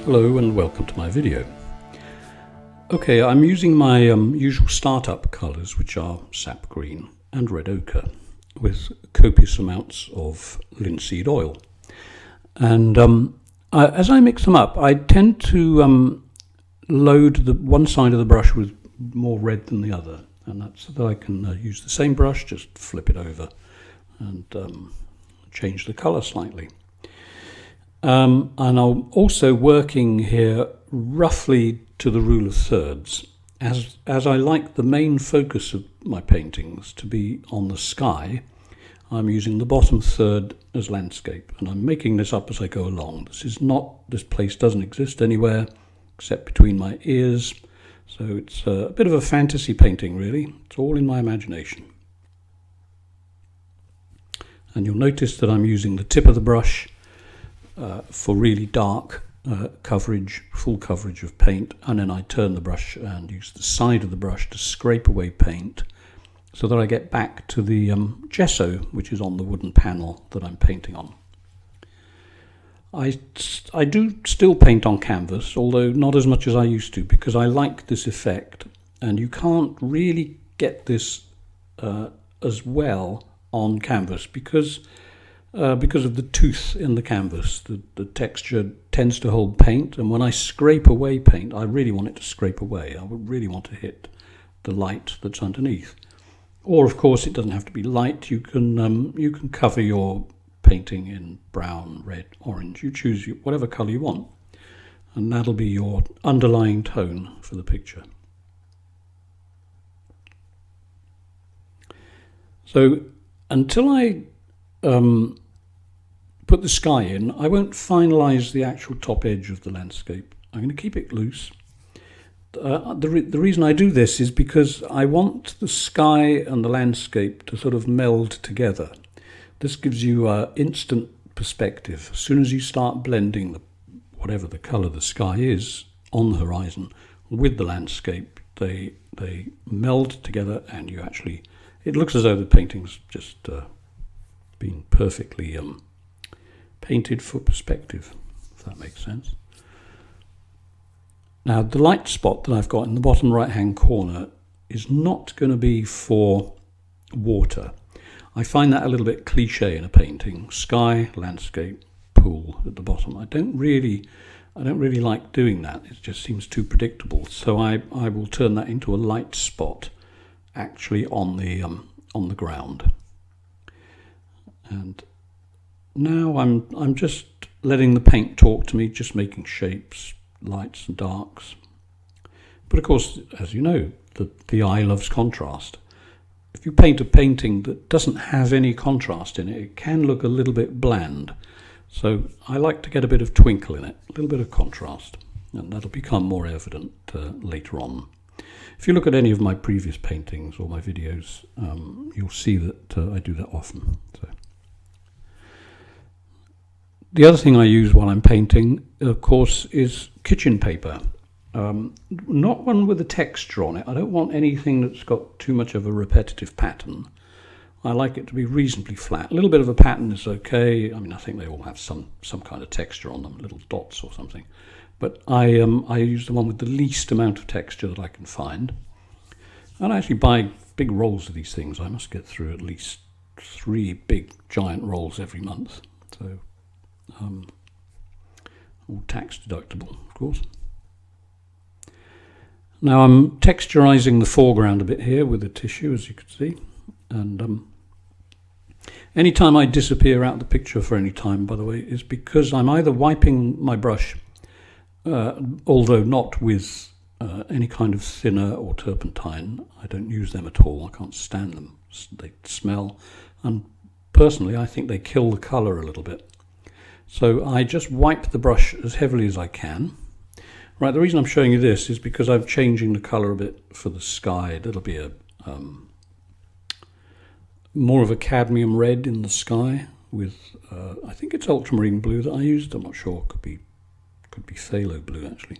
Hello and welcome to my video. Okay, I'm using my usual startup colours, which are sap green and red ochre, with copious amounts of linseed oil. And as I mix them up, I tend to load the one side of the brush with more red than the other, and that's so that I can use the same brush, just flip it over and change the colour slightly. And I'm also working here roughly to the rule of thirds, as I like the main focus of my paintings to be on the sky. I'm using the bottom third as landscape, and I'm making this up as I go along. This place doesn't exist anywhere except between my ears, so it's a bit of a fantasy painting really. It's all in my imagination. And you'll notice that I'm using the tip of the brush for really dark coverage, full coverage of paint, and then I turn the brush and use the side of the brush to scrape away paint so that I get back to the gesso, which is on the wooden panel that I'm painting on. I do still paint on canvas, although not as much as I used to, because I like this effect, and you can't really get this as well on canvas because of the tooth in the canvas. The texture tends to hold paint, and when I scrape away paint, I really want it to scrape away. I would really want to hit the light that's underneath. Or, of course, it doesn't have to be light. You can cover your painting in brown, red, orange. You choose whatever colour you want, and that'll be your underlying tone for the picture. So until I put the sky in, I won't finalise the actual top edge of the landscape. I'm going to keep it loose. The reason I do this is because I want the sky and the landscape to sort of meld together. This gives you instant perspective. As soon as you start blending whatever the colour the sky is on the horizon with the landscape, they meld together, and it looks as though the painting's just been perfectly painted for perspective, if that makes sense. Now, the light spot that I've got in the bottom right hand corner is not going to be for water. I find that a little bit cliche in a painting. Sky, landscape, pool at the bottom. I don't really like doing that. It just seems too predictable. So I will turn that into a light spot actually on the ground. And now I'm just letting the paint talk to me, just making shapes, lights and darks. But of course, as you know, the eye loves contrast. If you paint a painting that doesn't have any contrast in it, it can look a little bit bland. So I like to get a bit of twinkle in it, a little bit of contrast, and that'll become more evident later on. If you look at any of my previous paintings or my videos, you'll see that I do that often. So. The other thing I use while I'm painting, of course, is kitchen paper. Not one with a texture on it. I don't want anything that's got too much of a repetitive pattern. I like it to be reasonably flat. A little bit of a pattern is okay. I mean, I think they all have some kind of texture on them, little dots or something. But I use the one with the least amount of texture that I can find. And I actually buy big rolls of these things. I must get through at least 3 big giant rolls every month. So all tax deductible, of course. Now I'm texturizing the foreground a bit here with the tissue, as you can see. And anytime I disappear out of the picture for any time, by the way, is because I'm either wiping my brush, although not with any kind of thinner or turpentine. I don't use them at all. I can't stand them. They smell. And personally, I think they kill the colour a little bit. So I just wipe the brush as heavily as I can. Right, the reason I'm showing you this is because I'm changing the colour a bit for the sky. That'll be a more of a cadmium red in the sky with, I think it's ultramarine blue that I used. I'm not sure. Could be phthalo blue actually.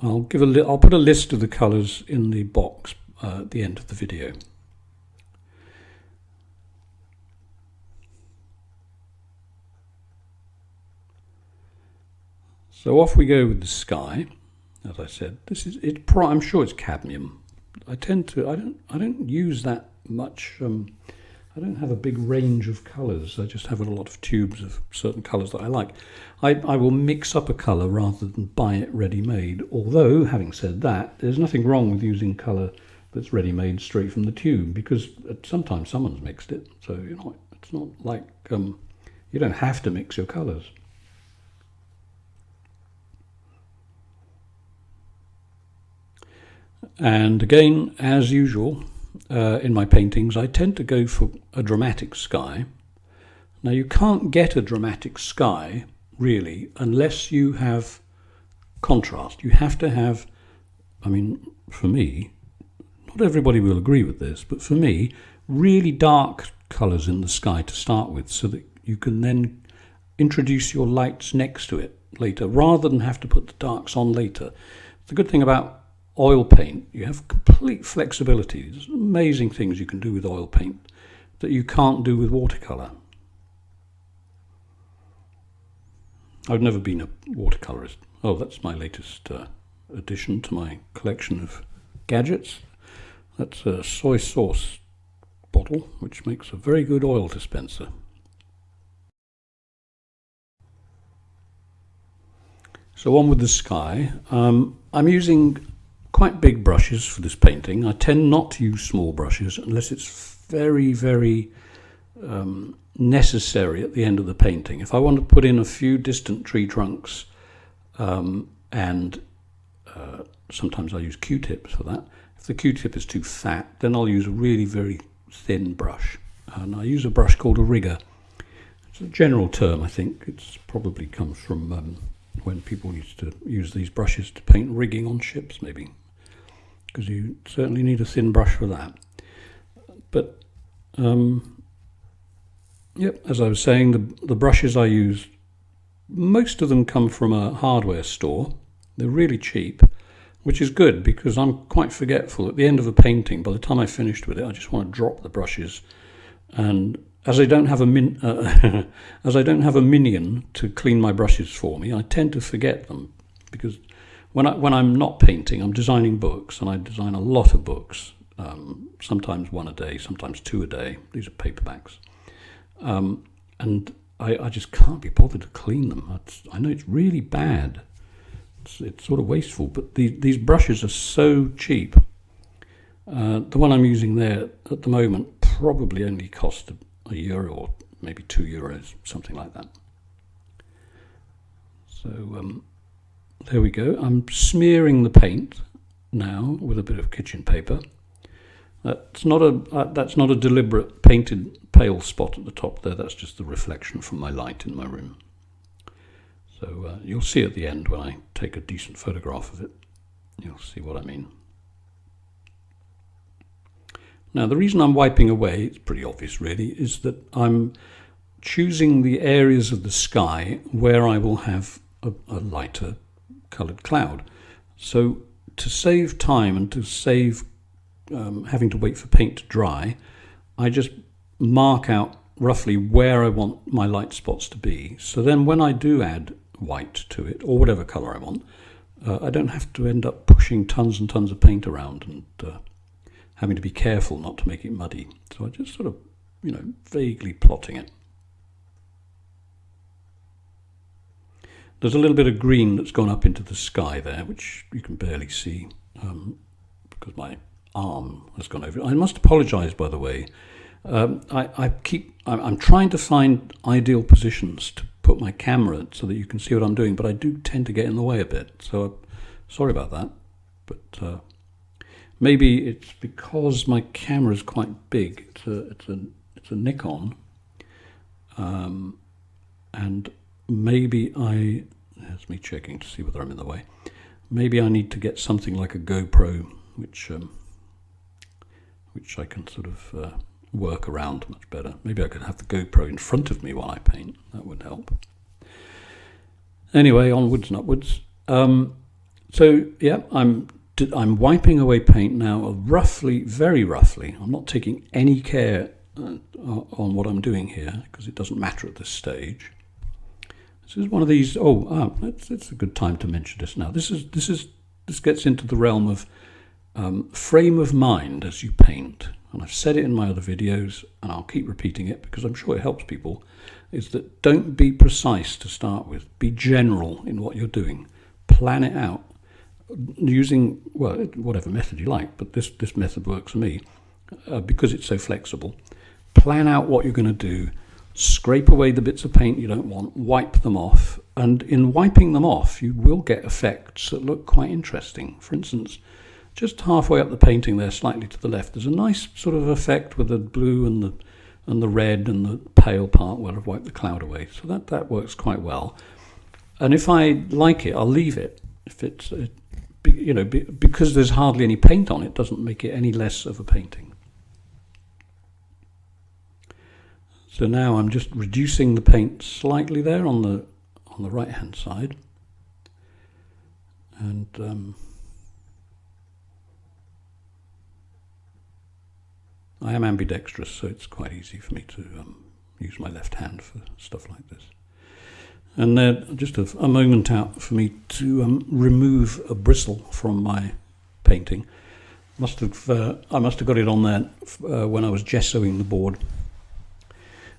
I'll put a list of the colours in the box at the end of the video. So off we go with the sky. As I said, I'm sure it's cadmium. I don't use that much. I don't have a big range of colours. I just have a lot of tubes of certain colours that I like. I will mix up a colour rather than buy it ready-made. Although, having said that, there's nothing wrong with using colour that's ready-made straight from the tube, because sometimes someone's mixed it. So it's not like you don't have to mix your colours. And again, as usual, in my paintings, I tend to go for a dramatic sky. Now, you can't get a dramatic sky, really, unless you have contrast. You have to have, for me, not everybody will agree with this, but for me, really dark colours in the sky to start with, so that you can then introduce your lights next to it later, rather than have to put the darks on later. The good thing about oil paint, you have complete flexibility. There's amazing things you can do with oil paint that you can't do with watercolour. I've never been a watercolourist. Oh, that's my latest addition to my collection of gadgets. That's a soy sauce bottle, which makes a very good oil dispenser. So on with the sky. I'm using quite big brushes for this painting. I tend not to use small brushes unless it's very, very necessary at the end of the painting. If I want to put in a few distant tree trunks, and sometimes I use Q-tips for that. If the Q-tip is too fat, then I'll use a really very thin brush. And I use a brush called a rigger. It's a general term, I think. It's probably comes from when people used to use these brushes to paint rigging on ships, maybe, because you certainly need a thin brush for that. But as I was saying, the brushes I use, most of them come from a hardware store. They're really cheap, which is good because I'm quite forgetful. At the end of a painting, by the time I finished with it, I just want to drop the brushes. And as I don't have a minion to clean my brushes for me, I tend to forget them, because when I'm not painting, I'm designing books, and I design a lot of books. Sometimes one a day, sometimes two a day. These are paperbacks, and I just can't be bothered to clean them. I know it's really bad. It's sort of wasteful, but these brushes are so cheap. The one I'm using there at the moment probably only cost €1 or maybe €2, something like that. So there we go. I'm smearing the paint now with a bit of kitchen paper. That's not a deliberate painted pale spot at the top there. That's just the reflection from my light in my room. So you'll see at the end, when I take a decent photograph of it, you'll see what I mean. Now, the reason I'm wiping away, it's pretty obvious really, is that I'm choosing the areas of the sky where I will have a lighter coloured cloud. So to save time and to save having to wait for paint to dry, I just mark out roughly where I want my light spots to be. So then when I do add white to it, or whatever colour I want, I don't have to end up pushing tons and tons of paint around and having to be careful not to make it muddy. So I just sort of, vaguely plotting it. There's a little bit of green that's gone up into the sky there, which you can barely see because my arm has gone over it. I must apologise, by the way. I'm trying to find ideal positions to put my camera so that you can see what I'm doing, but I do tend to get in the way a bit. So sorry about that. But maybe it's because my camera is quite big. It's a Nikon, and maybe there's me checking to see whether I'm in the way. Maybe I need to get something like a GoPro, which I can sort of work around much better. Maybe I could have the GoPro in front of me while I paint. That would help. Anyway, onwards and upwards. So yeah, I'm wiping away paint now, very roughly. I'm not taking any care on what I'm doing here, because it doesn't matter at this stage. This is one of these. It's a good time to mention this now. This gets into the realm of frame of mind as you paint. And I've said it in my other videos, and I'll keep repeating it because I'm sure it helps people. Is that don't be precise to start with. Be general in what you're doing. Plan it out using whatever method you like. But this method works for me because it's so flexible. Plan out what you're going to do. Scrape away the bits of paint you don't want, wipe them off, and in wiping them off you will get effects that look quite interesting. For instance, just halfway up the painting there, slightly to the left, there's a nice sort of effect with the blue and the red and the pale part where I've wiped the cloud away. So that works quite well. And if I like it, I'll leave it. If it's because there's hardly any paint on it, doesn't make it any less of a painting. So now I'm just reducing the paint slightly there on the right hand side, and I am ambidextrous, so it's quite easy for me to use my left hand for stuff like this. And then just a moment out for me to remove a bristle from my painting. I must have got it on there when I was gessoing the board.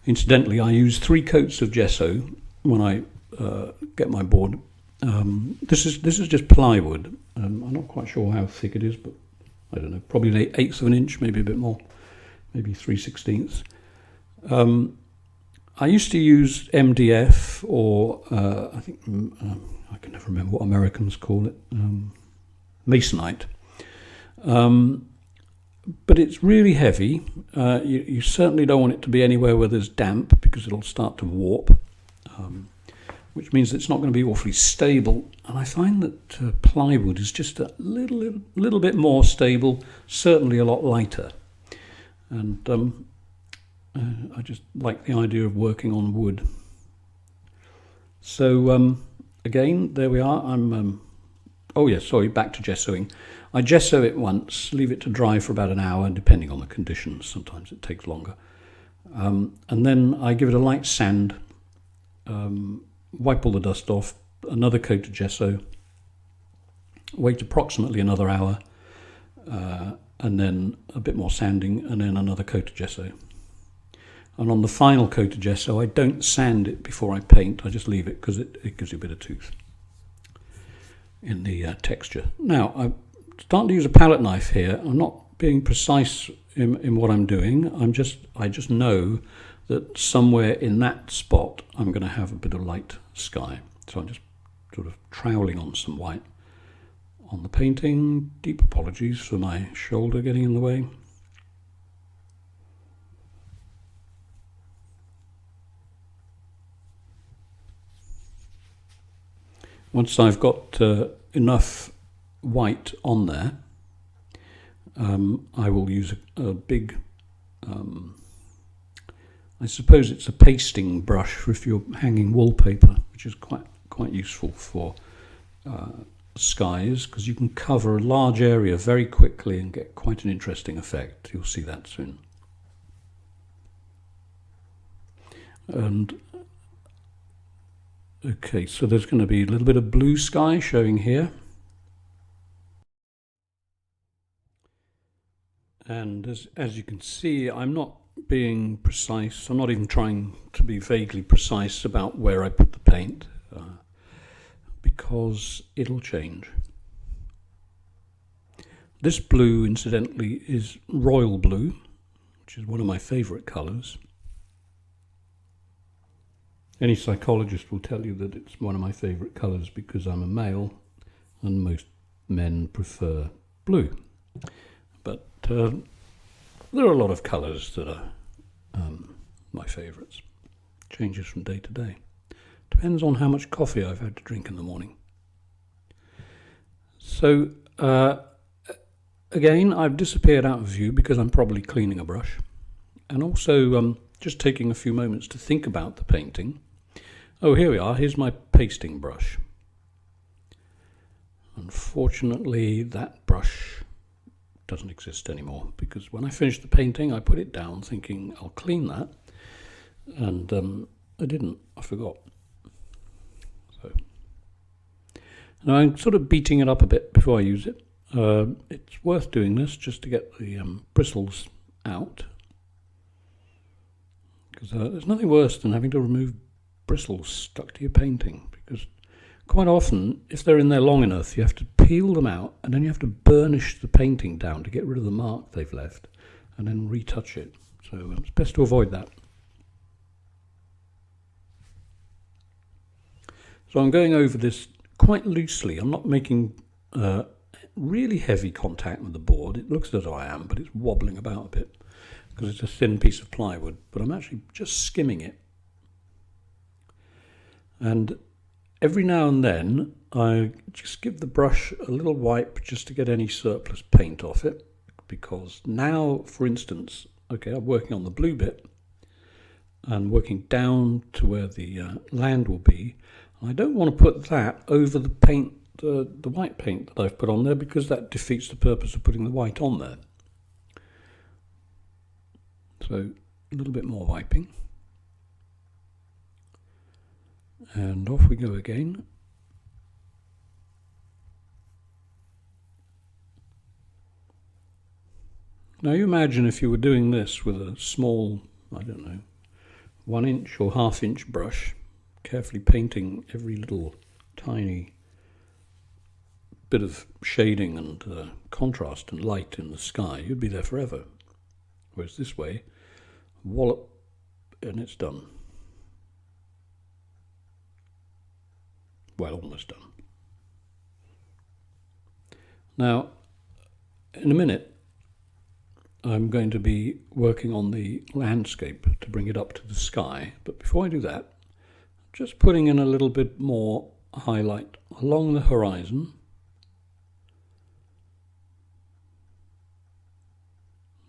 Incidentally, I use 3 coats of gesso when I get my board. This is just plywood. I'm not quite sure how thick it is, but I don't know, probably 1/8 of an inch, maybe a bit more, maybe 3/16. I used to use MDF or I think I can never remember what Americans call it, masonite. But it's really heavy. You certainly don't want it to be anywhere where there's damp because it'll start to warp, which means it's not going to be awfully stable. And I find that plywood is just a little bit more stable, certainly a lot lighter. And I just like the idea of working on wood. So again, there we are. Back to gessoing. I gesso it once, leave it to dry for about an hour, depending on the conditions. Sometimes it takes longer. And then I give it a light sand, wipe all the dust off, another coat of gesso, wait approximately another hour, and then a bit more sanding, and then another coat of gesso. And on the final coat of gesso, I don't sand it before I paint. I just leave it because it gives you a bit of tooth in the texture. Now, I'm starting to use a palette knife here. I'm not being precise in what I'm doing. I just know that somewhere in that spot I'm going to have a bit of light sky. So I'm just sort of troweling on some white on the painting. Deep apologies for my shoulder getting in the way. Once I've got enough white on there, I will use a big, I suppose it's a pasting brush for if you're hanging wallpaper, which is quite useful for skies, because you can cover a large area very quickly and get quite an interesting effect. You'll see that soon. And okay, so there's going to be a little bit of blue sky showing here. And as you can see, I'm not being precise. I'm not even trying to be vaguely precise about where I put the paint, because it'll change. This blue, incidentally, is royal blue, which is one of my favourite colours. Any psychologist will tell you that it's one of my favourite colours because I'm a male and most men prefer blue. But there are a lot of colours that are my favourites. Changes from day to day. Depends on how much coffee I've had to drink in the morning. So again, I've disappeared out of view because I'm probably cleaning a brush, and also just taking a few moments to think about the painting. Oh, here we are. Here's my pasting brush. Unfortunately, that brush doesn't exist anymore because when I finished the painting, I put it down thinking I'll clean that, and I didn't. I forgot. Now I'm sort of beating it up a bit before I use it. It's worth doing this just to get the bristles out, because there's nothing worse than having to remove bristles stuck to your painting, because quite often, if they're in there long enough, you have to peel them out and then you have to burnish the painting down to get rid of the mark they've left and then retouch it. So it's best to avoid that. So I'm going over this quite loosely. I'm not making really heavy contact with the board. It looks as though I am, but it's wobbling about a bit because it's a thin piece of plywood, but I'm actually just skimming it. And every now and then I just give the brush a little wipe just to get any surplus paint off it, because now, for instance, okay, I'm working on the blue bit and working down to where the land will be. I don't want to put that over the paint, the white paint that I've put on there, because that defeats the purpose of putting the white on there. So a little bit more wiping. And off we go again. Now you imagine if you were doing this with a small, I don't know, 1 inch or ½ inch brush, carefully painting every little tiny bit of shading and contrast and light in the sky, you'd be there forever. Whereas this way, wallop, and it's done. Well, almost done. Now, in a minute, I'm going to be working on the landscape to bring it up to the sky. But before I do that, just putting in a little bit more highlight along the horizon.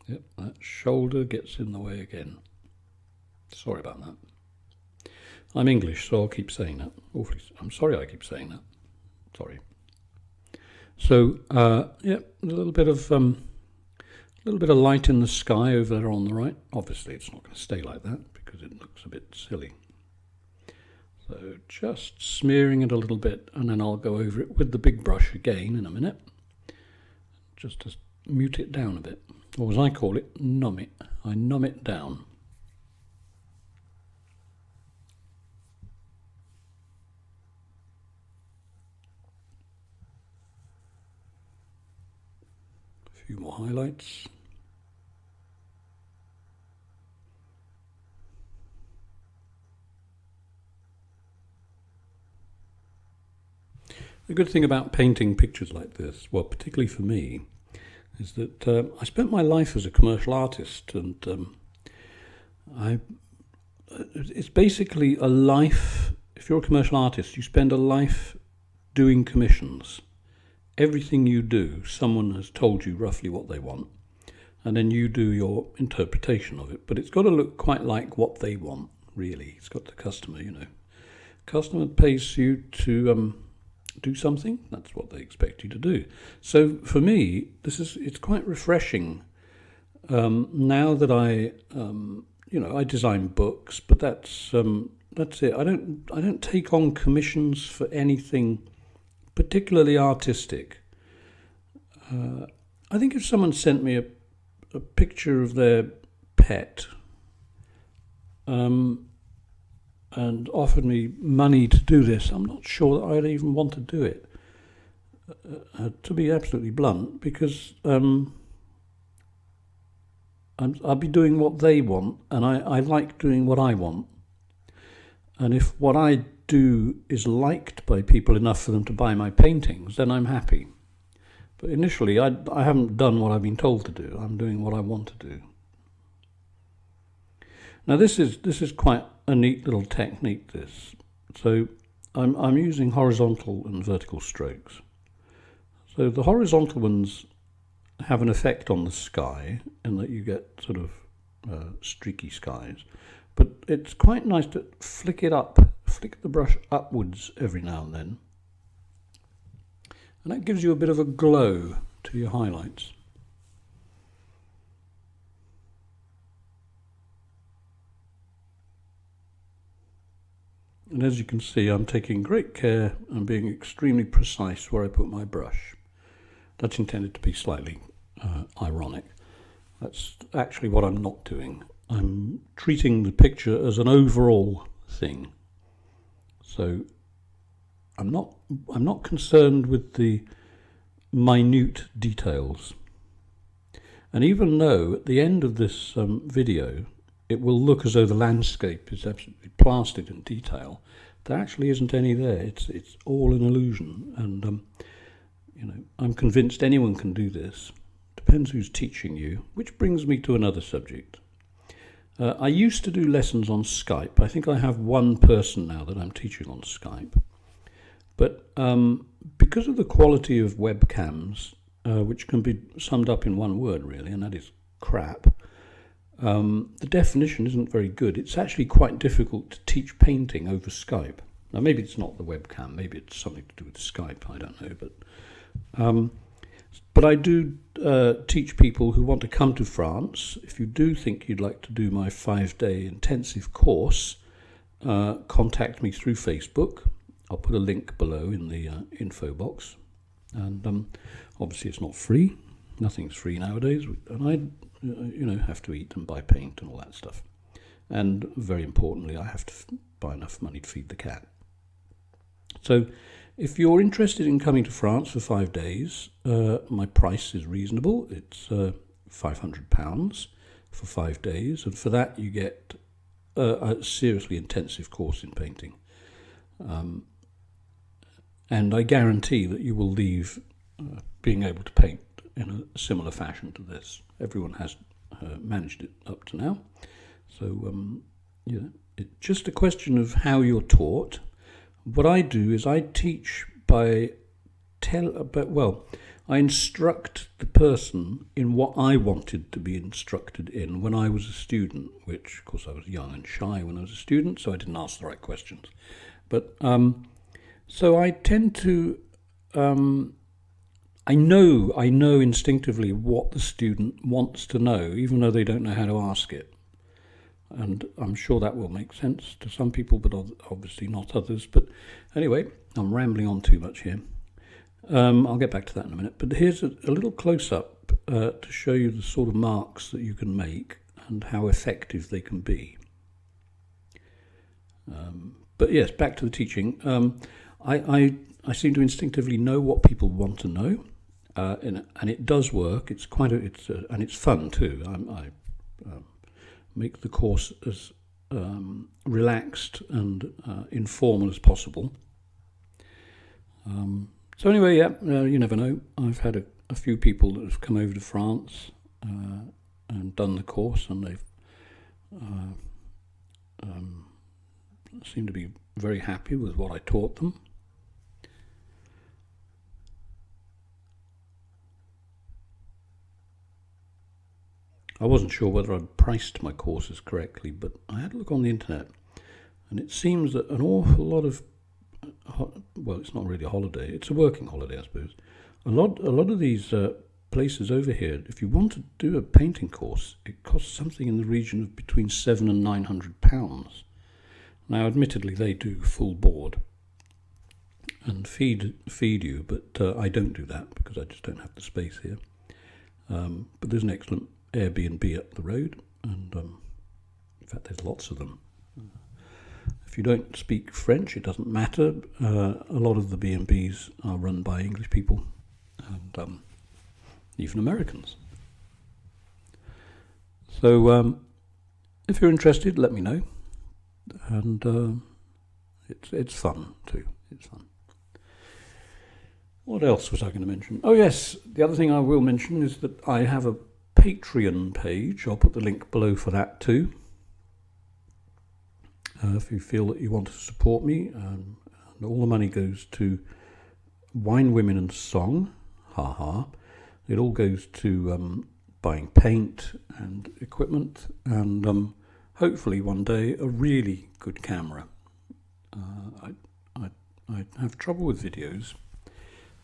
Yep, that shoulder gets in the way again. Sorry about that. I'm English, so I'll keep saying that. I'm sorry I keep saying that. Sorry. So, yeah, a little bit of light in the sky over there on the right. Obviously, it's not going to stay like that because it looks a bit silly. So just smearing it a little bit, and then I'll go over it with the big brush again in a minute, just to mute it down a bit, or as I call it, numb it. I numb it down. A few more highlights. The good thing about painting pictures like this, well, particularly for me, is that I spent my life as a commercial artist, and it's basically a life. If you're a commercial artist, you spend a life doing commissions. Everything you do, someone has told you roughly what they want, and then you do your interpretation of it. But it's got to look quite like what they want, really. It's got the customer, you know. Customer pays you to do something. That's what they expect you to do. So for me, it's quite refreshing. Now that I design books, but that's it. I don't take on commissions for anything particularly artistic. I think if someone sent me a picture of their pet and offered me money to do this, I'm not sure that I'd even want to do it, to be absolutely blunt, because I'll be doing what they want, and I like doing what I want. And if what I do is liked by people enough for them to buy my paintings, then I'm happy. But initially, I haven't done what I've been told to do. I'm doing what I want to do. Now this is quite a neat little technique, this. So I'm using horizontal and vertical strokes. So the horizontal ones have an effect on the sky in that you get sort of streaky skies. But it's quite nice to flick the brush upwards every now and then. And that gives you a bit of a glow to your highlights. And as you can see, I'm taking great care and being extremely precise where I put my brush. That's intended to be slightly ironic. That's actually what I'm not doing. I'm treating the picture as an overall thing. So I'm not concerned with the minute details. And even though at the end of this video it will look as though the landscape is absolutely plastered in detail, there actually isn't any there. It's all an illusion. And I'm convinced anyone can do this. Depends who's teaching you, which brings me to another subject. I used to do lessons on Skype. I think I have one person now that I'm teaching on Skype. But because of the quality of webcams, which can be summed up in one word really, and that is crap, the definition isn't very good. It's actually quite difficult to teach painting over Skype. Now maybe it's not the webcam, maybe it's something to do with Skype, I don't know. But I do teach people who want to come to France. If you do think you'd like to do my 5-day intensive course, contact me through Facebook. I'll put a link below in the info box. And obviously it's not free. Nothing's free nowadays. And I have to eat and buy paint and all that stuff. And very importantly, I have to buy enough money to feed the cat. So if you're interested in coming to France for 5 days, my price is reasonable. It's £500 for 5 days. And for that you get a seriously intensive course in painting. And I guarantee that you will leave being able to paint in a similar fashion to this. Everyone has managed it up to now. So it's just a question of how you're taught. What I do is I teach I instruct the person in what I wanted to be instructed in when I was a student, which, of course, I was young and shy when I was a student, so I didn't ask the right questions. But so I tend to, I know instinctively what the student wants to know, even though they don't know how to ask it. And I'm sure that will make sense to some people, but obviously not others. But anyway, I'm rambling on too much here. I'll get back to that in a minute. But here's a little close-up to show you the sort of marks that you can make and how effective they can be. But yes, back to the teaching. I seem to instinctively know what people want to know, and it does work. It's and it's fun too. I make the course as relaxed and informal as possible. So anyway, you never know. I've had a few people that have come over to France and done the course, and they've seemed to be very happy with what I taught them. I wasn't sure whether I'd priced my courses correctly, but I had a look on the internet, and it seems that an awful lot of, well, it's not really a holiday, it's a working holiday, I suppose. A lot of these places over here, if you want to do a painting course, it costs something in the region of between £700 and £900. Now, admittedly, they do full board and feed you, but I don't do that because I just don't have the space here. But there's an excellent Airbnb up the road, and in fact there's lots of them. If you don't speak French, it doesn't matter. A lot of the B&Bs are run by English people and even Americans. So if you're interested, let me know, and it's fun too. It's fun. What else was I going to mention? Oh yes, the other thing I will mention is that I have a Patreon page. I'll put the link below for that too. If you feel that you want to support me, and all the money goes to Wine, Women and Song, it all goes to buying paint and equipment, and hopefully one day a really good camera. I have trouble with videos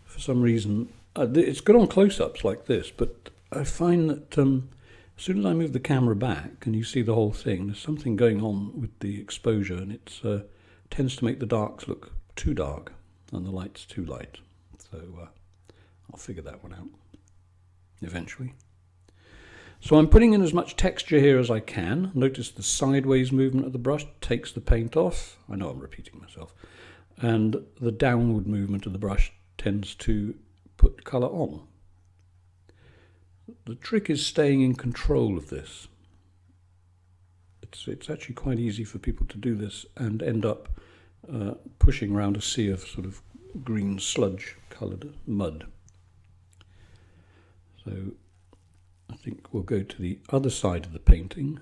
for some reason. It's good on close-ups like this, but I find that as soon as I move the camera back and you see the whole thing, there's something going on with the exposure, and it's tends to make the darks look too dark and the lights too light. So I'll figure that one out eventually. So I'm putting in as much texture here as I can. Notice the sideways movement of the brush takes the paint off. I know I'm repeating myself. And the downward movement of the brush tends to put colour on. The trick is staying in control of this. It's actually quite easy for people to do this and end up pushing around a sea of sort of green sludge coloured mud. So I think we'll go to the other side of the painting.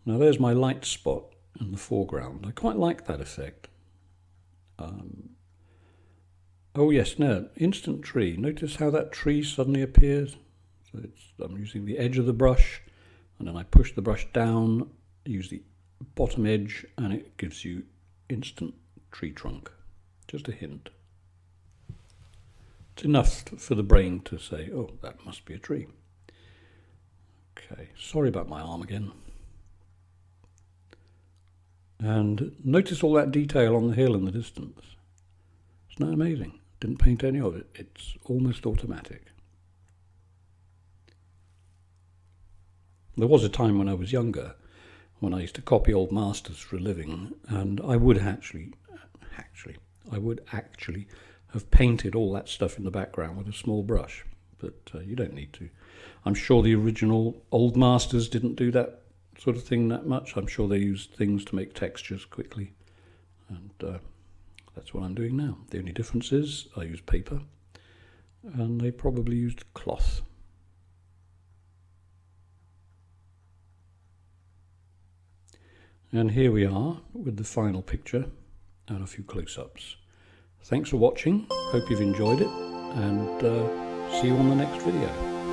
Now there's my light spot in the foreground. I quite like that effect. Oh yes, no, instant tree. Notice how that tree suddenly appears? So I'm using the edge of the brush, and then I push the brush down, use the bottom edge, and it gives you instant tree trunk. Just a hint. It's enough for the brain to say, oh, that must be a tree. Okay, sorry about my arm again. And notice all that detail on the hill in the distance. Isn't that amazing? Didn't paint any of it. It's almost automatic. There was a time when I was younger, when I used to copy old masters for a living, and I would actually have painted all that stuff in the background with a small brush, but you don't need to. I'm sure the original old masters didn't do that sort of thing that much. I'm sure they used things to make textures quickly, and that's what I'm doing now. The only difference is I use paper, and they probably used cloth. And here we are with the final picture and a few close-ups. Thanks for watching, hope you've enjoyed it, and see you on the next video.